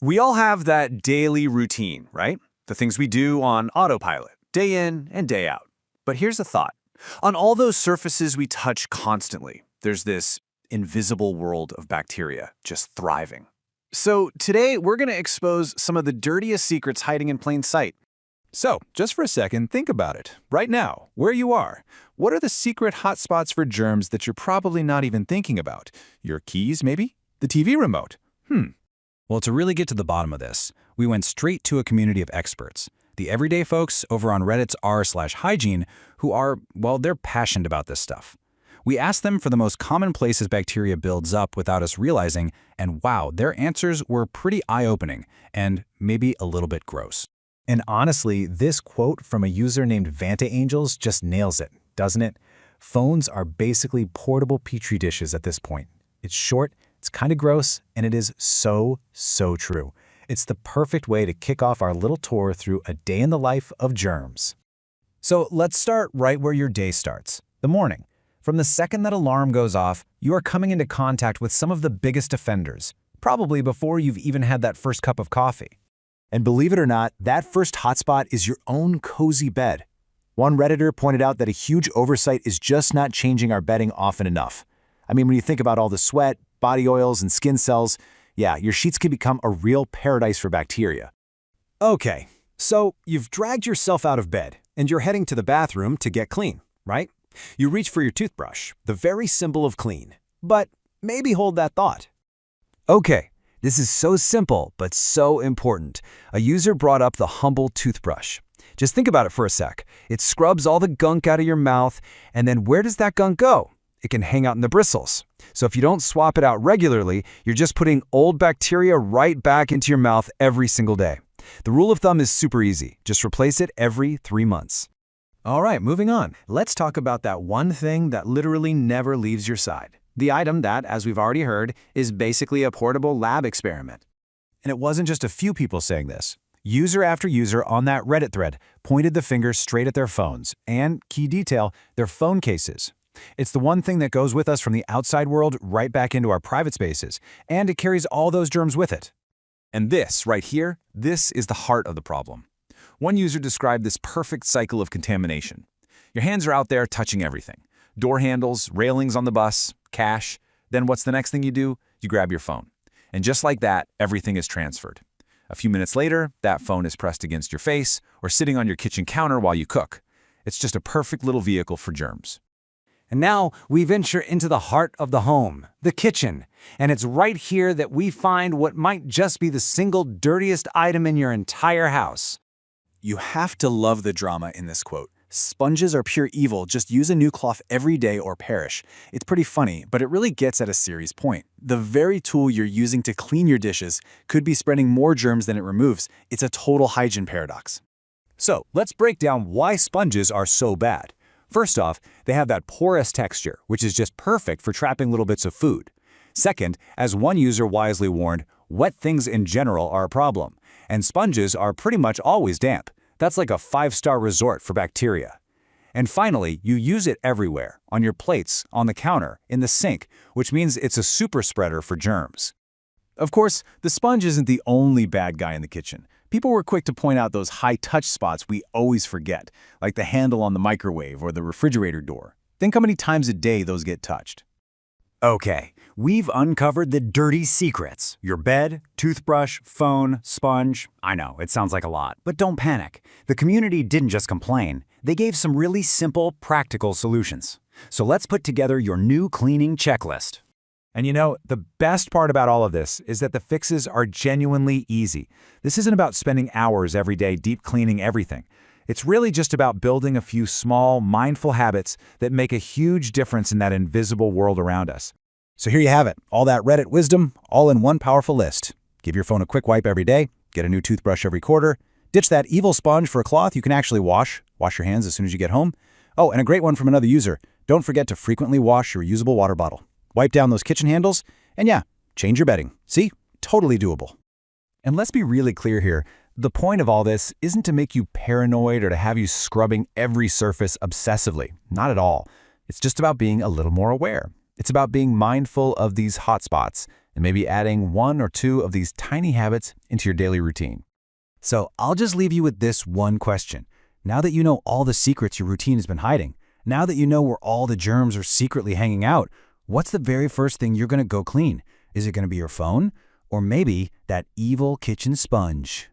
We all have that daily routine, right? The things we do on autopilot, day in and day out. But here's a thought. On all those surfaces we touch constantly, there's this invisible world of bacteria just thriving. So today we're going to expose some of the dirtiest secrets hiding in plain sight. So, just for a second, think about it. Right now, where you are, what are the secret hotspots for germs that you're probably not even thinking about? Your keys, maybe? The TV remote? Well, to really get to the bottom of this, we went straight to a community of experts, the everyday folks over on Reddit's r/hygiene, who are, well, they're passionate about this stuff. We asked them for the most common places bacteria builds up without us realizing, and wow, their answers were pretty eye-opening and maybe a little bit gross. And honestly, this quote from a user named VantaAngels just nails it, doesn't it? Phones are basically portable petri dishes at this point. It's short, it's kind of gross, and it is so true. It's the perfect way to kick off our little tour through a day in the life of germs. So let's start right where your day starts, the morning. From the second that alarm goes off, you are coming into contact with some of the biggest offenders, probably before you've even had that first cup of coffee. And believe it or not, that first hotspot is your own cozy bed. One Redditor pointed out that a huge oversight is just not changing our bedding often enough. I mean, when you think about all the sweat, body oils, and skin cells, yeah, your sheets can become a real paradise for bacteria. Okay, so you've dragged yourself out of bed, and you're heading to the bathroom to get clean, right? You reach for your toothbrush, the very symbol of clean. But maybe hold that thought. Okay. This is so simple, but so important. A user brought up the humble toothbrush. Just think about it for a sec. It scrubs all the gunk out of your mouth, and then where does that gunk go? It can hang out in the bristles. So if you don't swap it out regularly, you're just putting old bacteria right back into your mouth every single day. The rule of thumb is super easy. Just replace it every 3 months. All right, moving on. Let's talk about that one thing that literally never leaves your side. The item that, as we've already heard, is basically a portable lab experiment. And it wasn't just a few people saying this. User after user on that Reddit thread pointed the finger straight at their phones and, key detail, their phone cases. It's the one thing that goes with us from the outside world right back into our private spaces, and it carries all those germs with it. And this, right here, this is the heart of the problem. One user described this perfect cycle of contamination. Your hands are out there touching everything. Door handles, railings on the bus, cash. Then what's the next thing you do? You grab your phone. And just like that, everything is transferred. A few minutes later, that phone is pressed against your face or sitting on your kitchen counter while you cook. It's just a perfect little vehicle for germs. And now we venture into the heart of the home, the kitchen. And it's right here that we find what might just be the single dirtiest item in your entire house. You have to love the drama in this quote. Sponges are pure evil, just use a new cloth every day or perish. It's pretty funny, but it really gets at a serious point. The very tool you're using to clean your dishes could be spreading more germs than it removes. It's a total hygiene paradox. So let's break down why sponges are so bad. First off, they have that porous texture, which is just perfect for trapping little bits of food. Second, as one user wisely warned, wet things in general are a problem, and sponges are pretty much always damp. That's like a 5-star resort for bacteria. And finally, you use it everywhere, on your plates, on the counter, in the sink, which means it's a super spreader for germs. Of course, the sponge isn't the only bad guy in the kitchen. People were quick to point out those high-touch spots we always forget, like the handle on the microwave or the refrigerator door. Think how many times a day those get touched. Okay, we've uncovered the dirty secrets. Your bed, toothbrush, phone, sponge. I know, it sounds like a lot, but don't panic. The community didn't just complain. They gave some really simple, practical solutions. So let's put together your new cleaning checklist. And you know, the best part about all of this is that the fixes are genuinely easy. This isn't about spending hours every day deep cleaning everything. It's really just about building a few small, mindful habits that make a huge difference in that invisible world around us. So here you have it, all that Reddit wisdom, all in one powerful list. Give your phone a quick wipe every day, get a new toothbrush every quarter, ditch that evil sponge for a cloth you can actually wash your hands as soon as you get home. Oh, and a great one from another user, don't forget to frequently wash your reusable water bottle. Wipe down those kitchen handles, and yeah, change your bedding. See? Totally doable. And let's be really clear here. The point of all this isn't to make you paranoid or to have you scrubbing every surface obsessively. Not at all. It's just about being a little more aware. It's about being mindful of these hotspots and maybe adding 1 or 2 of these tiny habits into your daily routine. So I'll just leave you with this one question. Now that you know all the secrets your routine has been hiding, now that you know where all the germs are secretly hanging out, what's the very first thing you're going to go clean? Is it going to be your phone? Or maybe that evil kitchen sponge?